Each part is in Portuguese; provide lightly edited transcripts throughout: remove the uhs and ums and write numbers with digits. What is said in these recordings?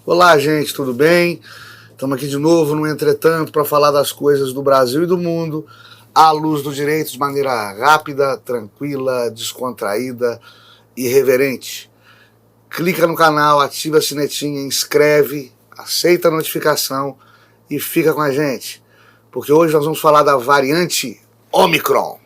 Olá, gente, tudo bem? Estamos aqui de novo no Entretanto para falar das coisas do Brasil e do mundo à luz do direito de maneira rápida, tranquila, descontraída e irreverente. Clica no canal, ativa a sinetinha, inscreve, aceita a notificação e fica com a gente, porque hoje nós vamos falar da variante Omicron,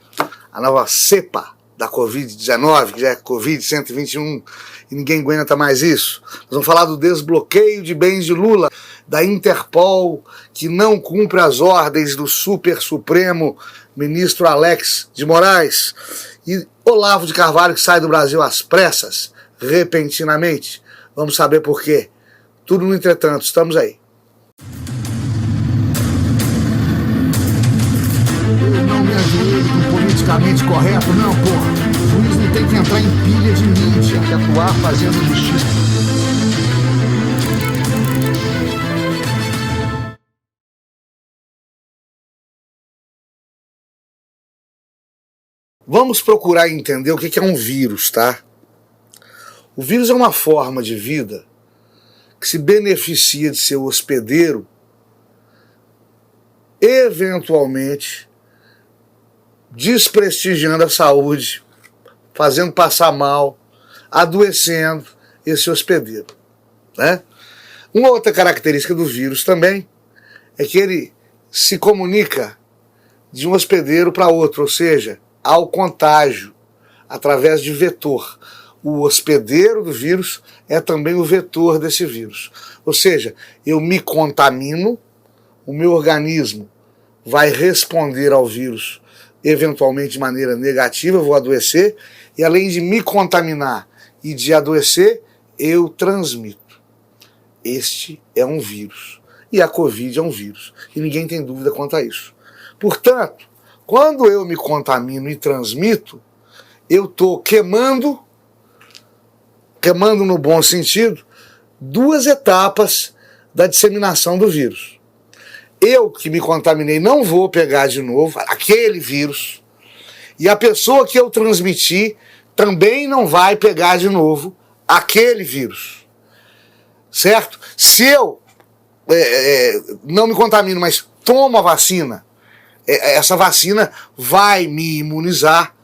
a nova cepa da Covid-19, que já é Covid-121, e ninguém aguenta mais isso. Nós vamos falar do desbloqueio de bens de Lula, da Interpol, que não cumpre as ordens do super supremo ministro Alex de Moraes, e Olavo de Carvalho, que sai do Brasil às pressas, repentinamente. Vamos saber por quê. Tudo no Entretanto, estamos aí. Não me ajoelho com politicamente correto, não, porra. O juiz não tem que entrar em pilha de mídia, tem que atuar fazendo justiça. Vamos procurar entender o que é um vírus, tá? O vírus é uma forma de vida que se beneficia de seu hospedeiro, eventualmente desprestigiando a saúde, fazendo passar mal, adoecendo esse hospedeiro, né? Uma outra característica do vírus também é que ele se comunica de um hospedeiro para outro, ou seja, ao contágio, através de vetor. O hospedeiro do vírus é também o vetor desse vírus. Ou seja, eu me contamino, o meu organismo vai responder ao vírus eventualmente de maneira negativa, vou adoecer, e além de me contaminar e de adoecer, eu transmito. Este é um vírus. E a Covid é um vírus. E ninguém tem dúvida quanto a isso. Portanto, quando eu me contamino e transmito, eu estou queimando no bom sentido, duas etapas da disseminação do vírus. Eu que me contaminei não vou pegar de novo aquele vírus, e a pessoa que eu transmiti também não vai pegar de novo aquele vírus, certo? Se eu não me contamino, mas tomo a vacina, essa vacina vai me imunizar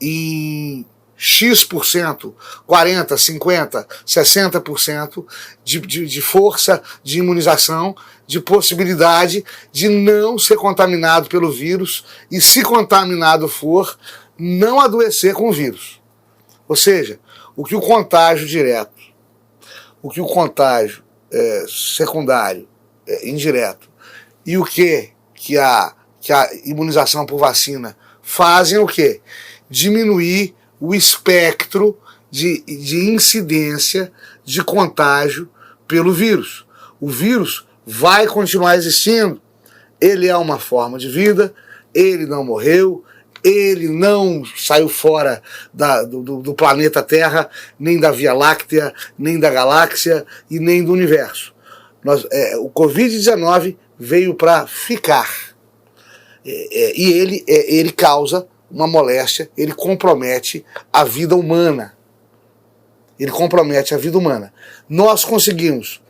em X%, 40%, 50%, 60% de força de imunização, de possibilidade de não ser contaminado pelo vírus e, se contaminado for, não adoecer com o vírus. Ou seja, o que o contágio direto, o que o contágio secundário, indireto, e o que a imunização por vacina fazem o quê? Diminuir o espectro de incidência de contágio pelo vírus. O vírus vai continuar existindo, ele é uma forma de vida, ele não morreu, ele não saiu fora do planeta Terra, nem da Via Láctea, nem da galáxia e nem do universo. O Covid-19 veio para ficar, e ele causa uma moléstia, ele compromete a vida humana. Ele compromete a vida humana. Nós conseguimos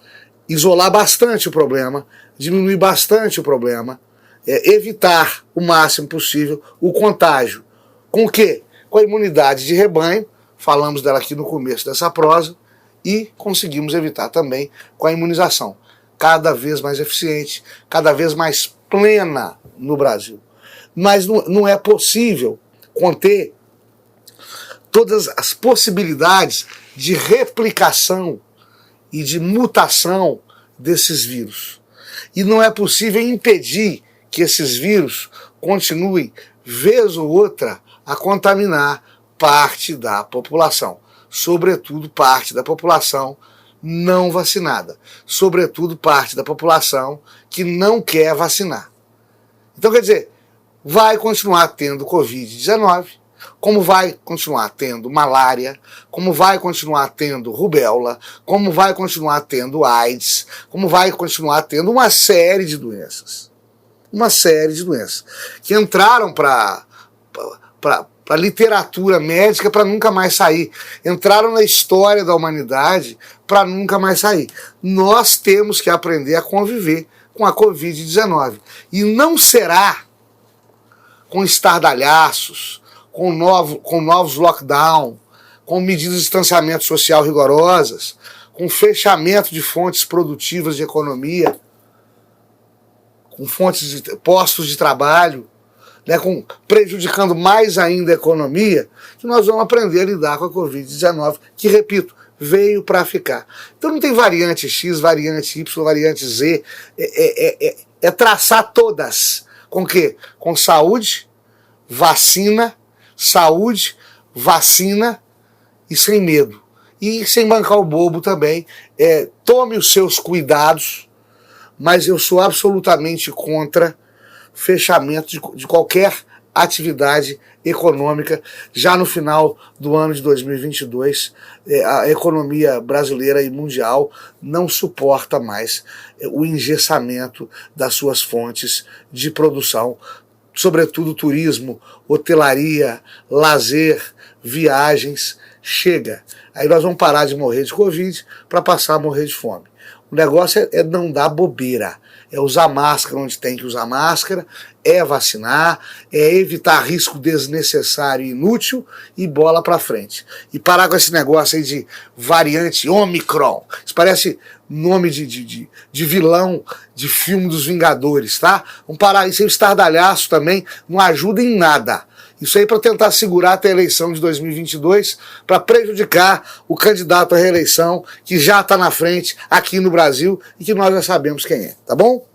isolar bastante o problema, diminuir bastante o problema, evitar o máximo possível o contágio. Com o quê? Com a imunidade de rebanho, falamos dela aqui no começo dessa prosa, e conseguimos evitar também com a imunização, cada vez mais eficiente, cada vez mais plena no Brasil. Mas não é possível conter todas as possibilidades de replicação e de mutação desses vírus. E não é possível impedir que esses vírus continuem, vez ou outra, a contaminar parte da população. Sobretudo parte da população não vacinada. Sobretudo parte da população que não quer vacinar. Então, quer dizer, vai continuar tendo Covid-19, como vai continuar tendo malária, como vai continuar tendo rubéola, como vai continuar tendo AIDS, como vai continuar tendo uma série de doenças. Uma série de doenças que entraram para para a literatura médica para nunca mais sair. Entraram na história da humanidade para nunca mais sair. Nós temos que aprender a conviver com a Covid-19. E não será com estardalhaços, com novos lockdown, com medidas de distanciamento social rigorosas, com fechamento de fontes produtivas de economia, com fontes de postos de trabalho, né, prejudicando mais ainda a economia, que nós vamos aprender a lidar com a Covid-19, que, repito, veio para ficar. Então não tem variante X, variante Y, variante Z, é traçar todas. Com o quê? Com saúde, vacina e sem medo. E sem bancar o bobo também. Tome os seus cuidados, mas eu sou absolutamente contra fechamento de qualquer atividade econômica já no final do ano de 2022. A economia brasileira e mundial não suporta mais o engessamento das suas fontes de produção, sobretudo turismo, hotelaria, lazer, viagens. Chega. Aí nós vamos parar de morrer de Covid para passar a morrer de fome. O negócio é não dar bobeira, é usar máscara onde tem que usar máscara, é vacinar, é evitar risco desnecessário e inútil e bola pra frente. E parar com esse negócio aí de variante Omicron. Isso parece nome de vilão de filme dos Vingadores, tá? Vamos parar isso aí, estardalhaço também, não ajuda em nada. Isso aí para tentar segurar até a eleição de 2022, para prejudicar o candidato à reeleição que já está na frente aqui no Brasil e que nós já sabemos quem é, tá bom?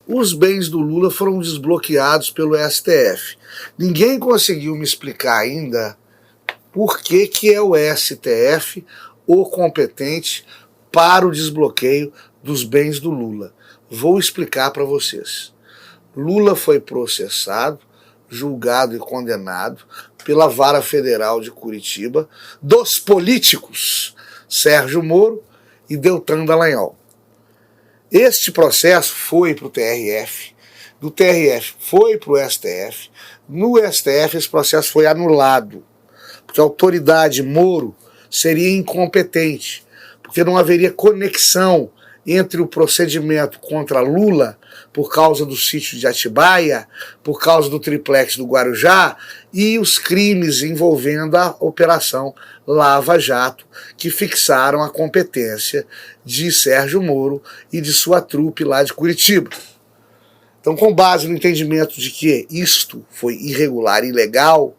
Os bens do Lula foram desbloqueados pelo STF. Ninguém conseguiu me explicar ainda por que é o STF o competente para o desbloqueio dos bens do Lula. Vou explicar para vocês. Lula foi processado, julgado e condenado pela Vara Federal de Curitiba dos políticos Sérgio Moro e Deltan Dallagnol. Este processo foi para o TRF, do TRF foi para o STF, no STF esse processo foi anulado, porque a autoridade Moro seria incompetente, porque não haveria conexão entre o procedimento contra Lula, por causa do sítio de Atibaia, por causa do triplex do Guarujá, e os crimes envolvendo a Operação Lava Jato, que fixaram a competência de Sérgio Moro e de sua trupe lá de Curitiba. Então, com base no entendimento de que isto foi irregular e ilegal,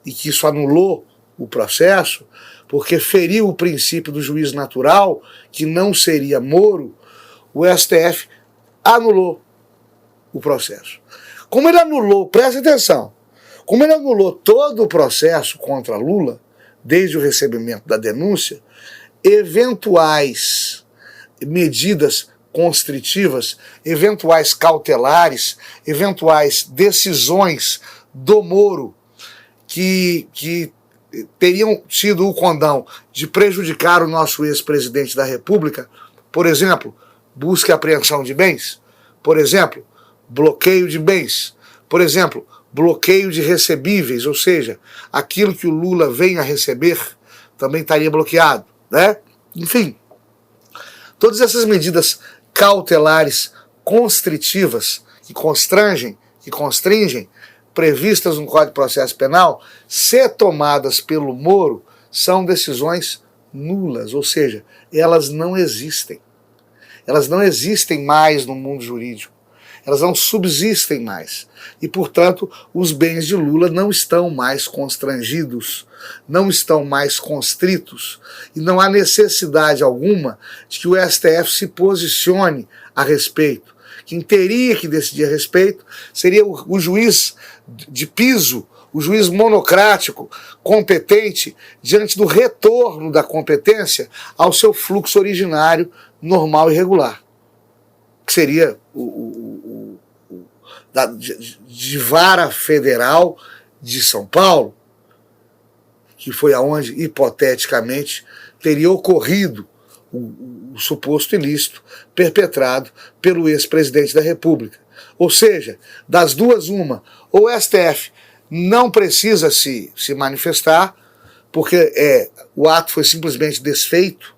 e que isso anulou o processo, porque feriu o princípio do juízo natural, que não seria Moro, o STF anulou o processo. Como ele anulou, presta atenção, como ele anulou todo o processo contra Lula, desde o recebimento da denúncia, eventuais medidas constritivas, eventuais cautelares, eventuais decisões do Moro que teriam tido o condão de prejudicar o nosso ex-presidente da República, por exemplo, busca e apreensão de bens, por exemplo, bloqueio de bens, por exemplo, bloqueio de recebíveis, ou seja, aquilo que o Lula vem a receber também estaria bloqueado, né? Enfim, todas essas medidas cautelares constritivas que constringem, previstas no Código de Processo Penal, se tomadas pelo Moro, são decisões nulas, ou seja, elas não existem. Elas não existem mais no mundo jurídico. Elas não subsistem mais. E, portanto, os bens de Lula não estão mais constrangidos, não estão mais constritos, e não há necessidade alguma de que o STF se posicione a respeito. Quem teria que decidir a respeito seria o juiz de piso, o juiz monocrático, competente, diante do retorno da competência ao seu fluxo originário, normal e regular, que seria de Vara Federal de São Paulo, que foi aonde, hipoteticamente, teria ocorrido o suposto ilícito perpetrado pelo ex-presidente da República. Ou seja, das duas uma, ou o STF não precisa se manifestar, porque o ato foi simplesmente desfeito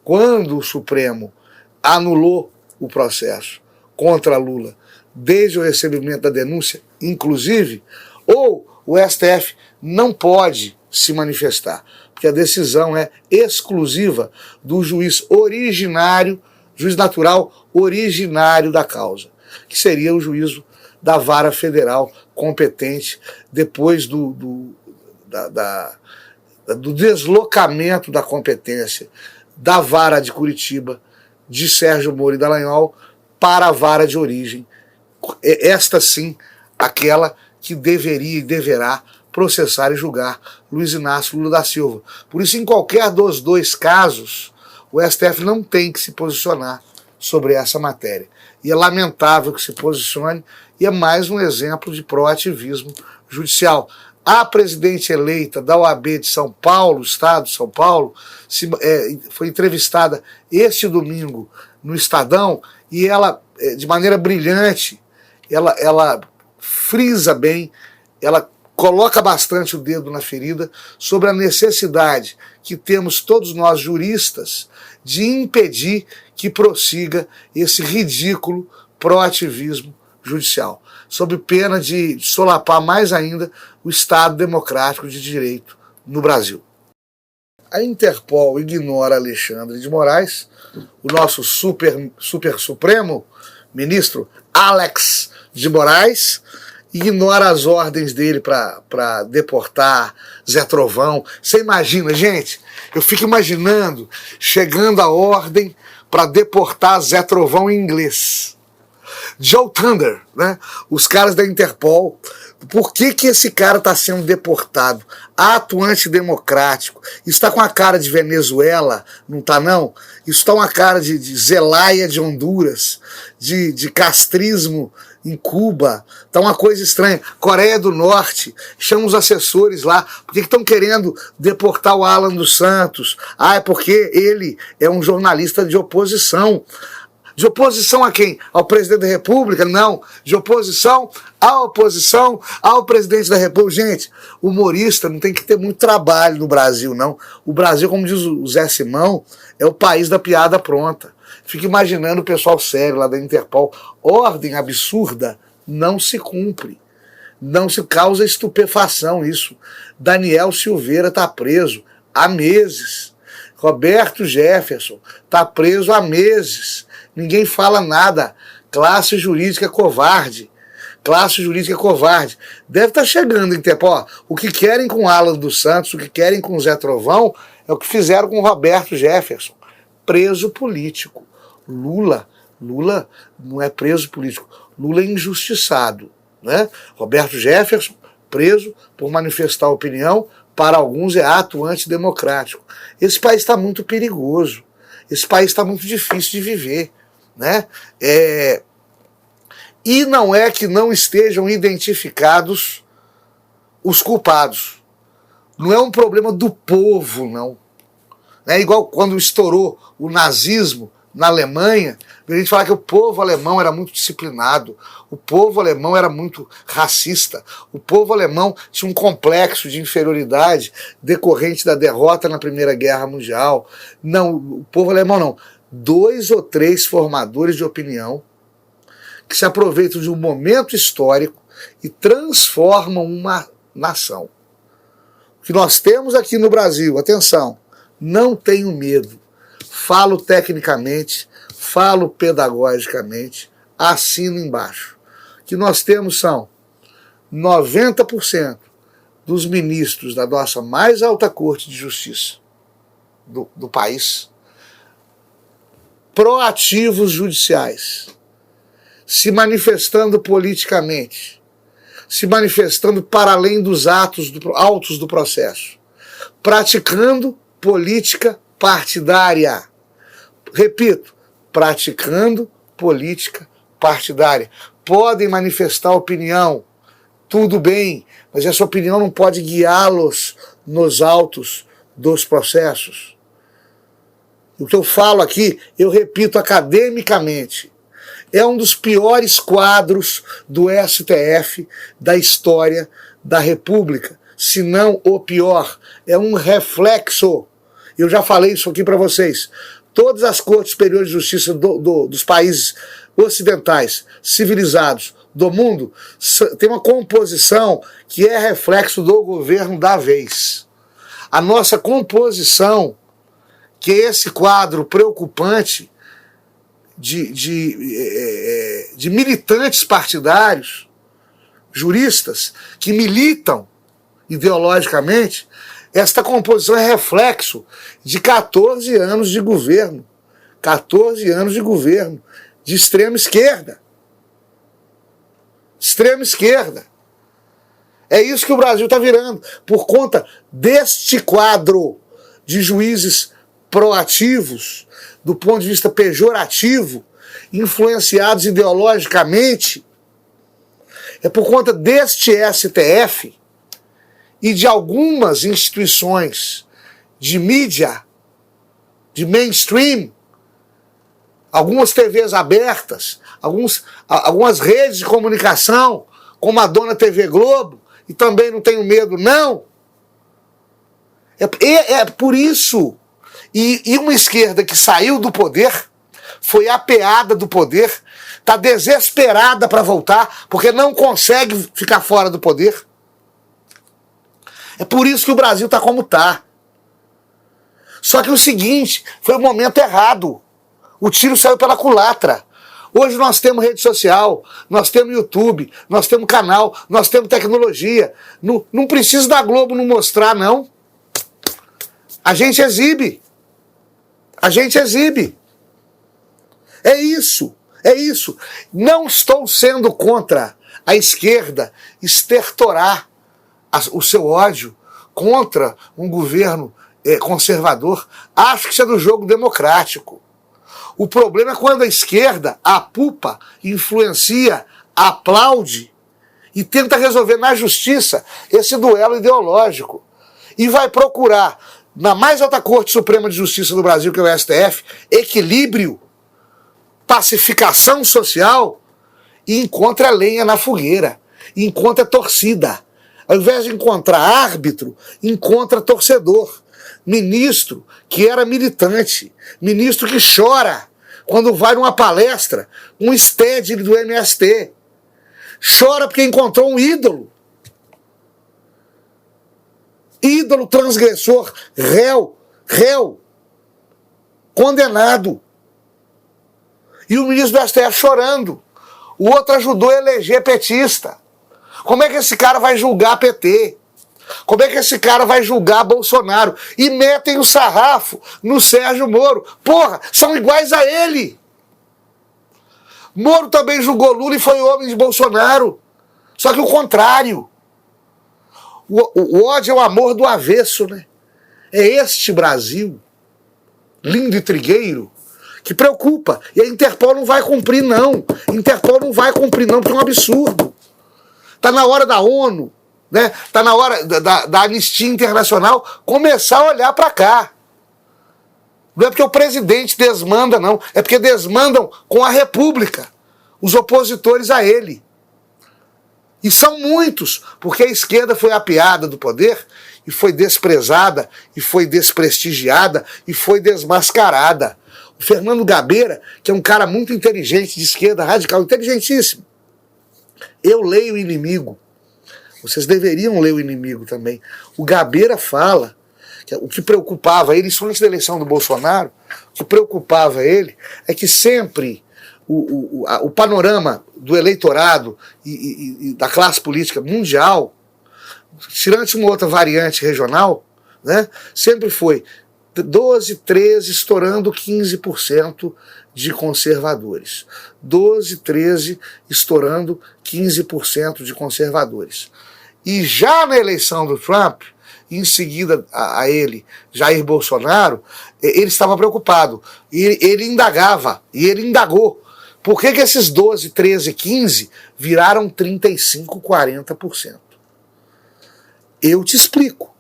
quando o Supremo anulou o processo contra Lula desde o recebimento da denúncia, inclusive, ou o STF não pode se manifestar, porque a decisão é exclusiva do juiz originário, juiz natural originário da causa, que seria o juízo da vara federal competente depois do deslocamento da competência da vara de Curitiba, de Sérgio Moro e Dallagnol, para a vara de origem. Esta sim, aquela que deveria e deverá processar e julgar Luiz Inácio Lula da Silva. Por isso, em qualquer dos dois casos, o STF não tem que se posicionar sobre essa matéria. E é lamentável que se posicione, e é mais um exemplo de proativismo judicial. A presidente eleita da OAB de São Paulo, Estado de São Paulo, foi entrevistada este domingo no Estadão, e ela, de maneira brilhante, ela frisa bem, ela coloca bastante o dedo na ferida sobre a necessidade que temos todos nós juristas de impedir que prossiga esse ridículo proativismo judicial, sob pena de solapar mais ainda o Estado democrático de direito no Brasil. A Interpol ignora Alexandre de Moraes, o nosso super supremo ministro Alex de Moraes, ignora as ordens dele para deportar Zé Trovão. Você imagina, gente, eu fico imaginando chegando a ordem para deportar Zé Trovão em inglês. Joe Thunder, né? Os caras da Interpol. Por que esse cara está sendo deportado? Ato antidemocrático. Isso está com a cara de Venezuela, não está não? Isso está uma cara de Zelaya de Honduras, de castrismo em Cuba. Está uma coisa estranha. Coreia do Norte, chama os assessores lá. Por que estão querendo deportar o Alan dos Santos? É porque ele é um jornalista de oposição. De oposição a quem? Ao presidente da República? Não. De oposição à oposição ao presidente da República. Gente, humorista não tem que ter muito trabalho no Brasil, não. O Brasil, como diz o Zé Simão, é o país da piada pronta. Fica imaginando o pessoal sério lá da Interpol. Ordem absurda não se cumpre. Não se causa estupefação isso. Daniel Silveira está preso há meses. Roberto Jefferson está preso há meses. Ninguém fala nada. Classe jurídica covarde. Classe jurídica covarde. Deve estar chegando, Interpol. O que querem com Alan dos Santos, o que querem com Zé Trovão, é o que fizeram com Roberto Jefferson. Preso político. Lula não é preso político. Lula é injustiçado. Né? Roberto Jefferson, preso por manifestar opinião, para alguns é ato antidemocrático. Esse país está muito perigoso. Esse país está muito difícil de viver. Né? E não é que não estejam identificados os culpados. Não é um problema do povo, não. É igual quando estourou o nazismo na Alemanha, a gente fala que o povo alemão era muito disciplinado, o povo alemão era muito racista, o povo alemão tinha um complexo de inferioridade decorrente da derrota na Primeira Guerra Mundial. Não, o povo alemão não. 2 ou 3 formadores de opinião que se aproveitam de um momento histórico e transformam uma nação. O que nós temos aqui no Brasil, atenção, não tenho medo, falo tecnicamente, falo pedagogicamente, assino embaixo. O que nós temos são 90% dos ministros da nossa mais alta corte de justiça do país, proativos judiciais, se manifestando politicamente, se manifestando para além dos autos do processo, praticando política partidária. Repito, praticando política partidária. Podem manifestar opinião, tudo bem, mas essa opinião não pode guiá-los nos autos dos processos. O que eu falo aqui, eu repito academicamente, é um dos piores quadros do STF da história da República, se não o pior, é um reflexo. Eu já falei isso aqui para vocês. Todas as cortes superiores de justiça dos países ocidentais, civilizados do mundo, tem uma composição que é reflexo do governo da vez. A nossa composição, que é esse quadro preocupante de militantes partidários, juristas, que militam ideologicamente, esta composição é reflexo de 14 anos de governo. 14 anos de governo de extrema esquerda. Extrema esquerda. É isso que o Brasil está virando, por conta deste quadro de juízes proativos, do ponto de vista pejorativo, influenciados ideologicamente. É por conta deste STF e de algumas instituições de mídia, de mainstream, algumas TVs abertas, algumas redes de comunicação, como a dona TV Globo, e também não tenho medo, não. É por isso. E uma esquerda que saiu do poder, foi apeada do poder, está desesperada para voltar, porque não consegue ficar fora do poder. É por isso que o Brasil está como está. Só que o seguinte, foi o momento errado. O tiro saiu pela culatra. Hoje nós temos rede social, nós temos YouTube, nós temos canal, nós temos tecnologia. Não precisa da Globo não mostrar, não. A gente exibe. A gente exibe. É isso. É isso. Não estou sendo contra a esquerda estertorar o seu ódio contra um governo conservador. Acho que isso é do jogo democrático. O problema é quando a esquerda apupa, influencia, aplaude e tenta resolver na justiça esse duelo ideológico. E vai procurar, na mais alta Corte Suprema de Justiça do Brasil, que é o STF, equilíbrio, pacificação social, e encontra lenha na fogueira, e encontra torcida. Ao invés de encontrar árbitro, encontra torcedor. Ministro que era militante, ministro que chora quando vai numa palestra, um stand do MST. Chora porque encontrou um ídolo. Ídolo transgressor, réu, condenado. E o ministro do STF chorando. O outro ajudou a eleger petista. Como é que esse cara vai julgar PT? Como é que esse cara vai julgar Bolsonaro? E metem o sarrafo no Sérgio Moro. Porra, são iguais a ele. Moro também julgou Lula e foi homem de Bolsonaro. Só que o contrário. O ódio é o amor do avesso, né? É este Brasil, lindo e trigueiro, que preocupa. E a Interpol não vai cumprir, não. Interpol não vai cumprir, não, porque é um absurdo. Está na hora da ONU, né? Está na hora da Anistia Internacional começar a olhar para cá. Não é porque o presidente desmanda, não. É porque desmandam com a República, os opositores a ele. E são muitos, porque a esquerda foi apeada do poder e foi desprezada, e foi desprestigiada, e foi desmascarada. O Fernando Gabeira, que é um cara muito inteligente, de esquerda, radical, inteligentíssimo. Eu leio o Inimigo. Vocês deveriam ler o Inimigo também. O Gabeira fala que o que preocupava ele, isso antes da eleição do Bolsonaro, o que preocupava ele é que sempre o panorama do eleitorado e da classe política mundial, tirando uma outra variante regional, né, sempre foi 12, 13, estourando 15% de conservadores. 12, 13, estourando 15% de conservadores. E já na eleição do Trump, em seguida a ele, Jair Bolsonaro, ele estava preocupado. Ele indagava, e ele indagou. Por que esses 12, 13, 15 viraram 35, 40%? Eu te explico,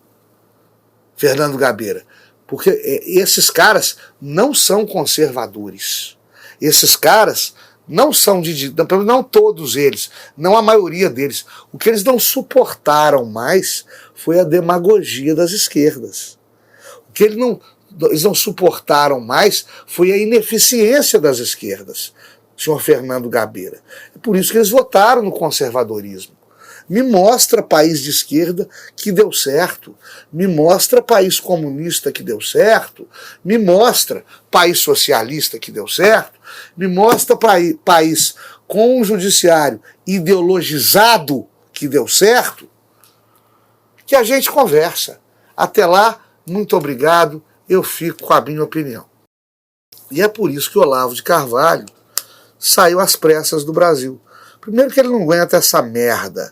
Fernando Gabeira. Porque esses caras não são conservadores. Esses caras não são não todos eles, não a maioria deles. O que eles não suportaram mais foi a demagogia das esquerdas. O que eles não suportaram mais foi a ineficiência das esquerdas, senhor Fernando Gabeira. É por isso que eles votaram no conservadorismo. Me mostra país de esquerda que deu certo, me mostra país comunista que deu certo, me mostra país socialista que deu certo, me mostra país com um judiciário ideologizado que deu certo, que a gente conversa. Até lá, muito obrigado, eu fico com a minha opinião. E é por isso que o Olavo de Carvalho saiu às pressas do Brasil. Primeiro que ele não aguenta essa merda.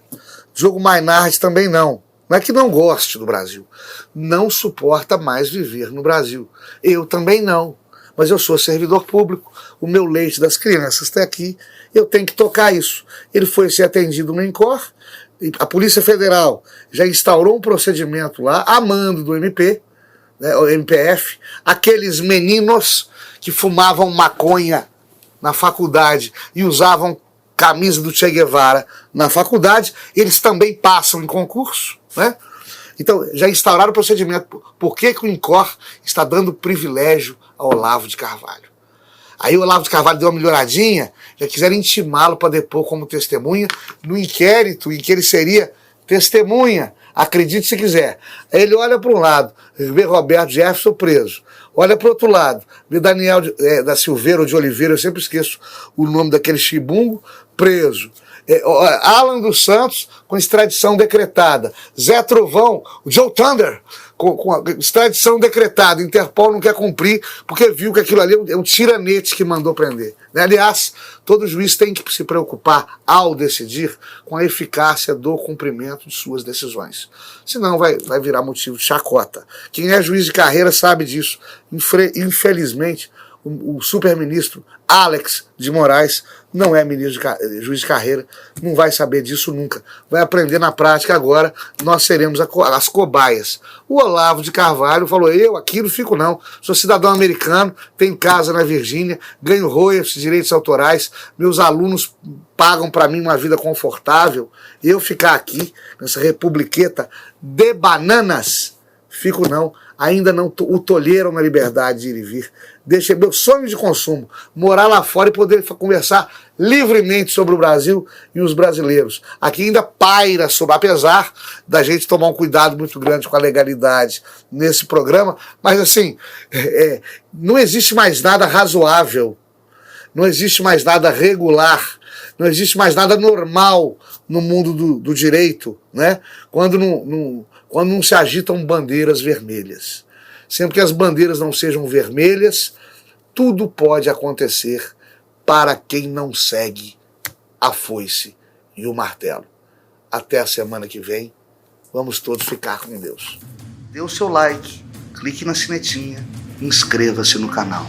Diogo Mainardi também não. Não é que não goste do Brasil. Não suporta mais viver no Brasil. Eu também não. Mas eu sou servidor público. O meu leite das crianças está aqui. Eu tenho que tocar isso. Ele foi ser atendido no INCOR. A Polícia Federal já instaurou um procedimento lá, a mando do MP, né, o MPF. Aqueles meninos que fumavam maconha na faculdade e usavam camisa do Che Guevara na faculdade, eles também passam em concurso, né? Então, já instauraram o procedimento. Por que o INCOR está dando privilégio ao Olavo de Carvalho? Aí o Olavo de Carvalho deu uma melhoradinha, já quiseram intimá-lo para depor como testemunha no inquérito em que ele seria testemunha. Acredite se quiser. Aí ele olha para um lado, vê Roberto Jefferson preso. Olha para o outro lado, vê Daniel da Silveira ou de Oliveira, eu sempre esqueço o nome daquele chibungo, preso. Alan dos Santos com extradição decretada. Zé Trovão, o Joe Thunder, com a extradição decretada. Interpol não quer cumprir porque viu que aquilo ali é um tiranete que mandou prender. Aliás, todo juiz tem que se preocupar, ao decidir, com a eficácia do cumprimento de suas decisões. Senão vai virar motivo de chacota. Quem é juiz de carreira sabe disso. Infelizmente, o super-ministro Alex de Moraes não é juiz de carreira, não vai saber disso nunca. Vai aprender na prática agora, nós seremos as cobaias. O Olavo de Carvalho falou, eu aqui não fico não, sou cidadão americano, tenho casa na Virgínia, ganho royalties, direitos autorais, meus alunos pagam para mim uma vida confortável, eu ficar aqui, nessa republiqueta de bananas, fico não. Ainda não o tolheram na liberdade de ir e vir. Deixa meu sonho de consumo, morar lá fora e poder conversar livremente sobre o Brasil e os brasileiros. Aqui ainda paira sobre, apesar da gente tomar um cuidado muito grande com a legalidade nesse programa, mas assim, não existe mais nada razoável, não existe mais nada regular, não existe mais nada normal no mundo do direito, né? Quando não se agitam bandeiras vermelhas. Sempre que as bandeiras não sejam vermelhas, tudo pode acontecer para quem não segue a foice e o martelo. Até a semana que vem, vamos todos ficar com Deus. Dê o seu like, clique na sinetinha, inscreva-se no canal.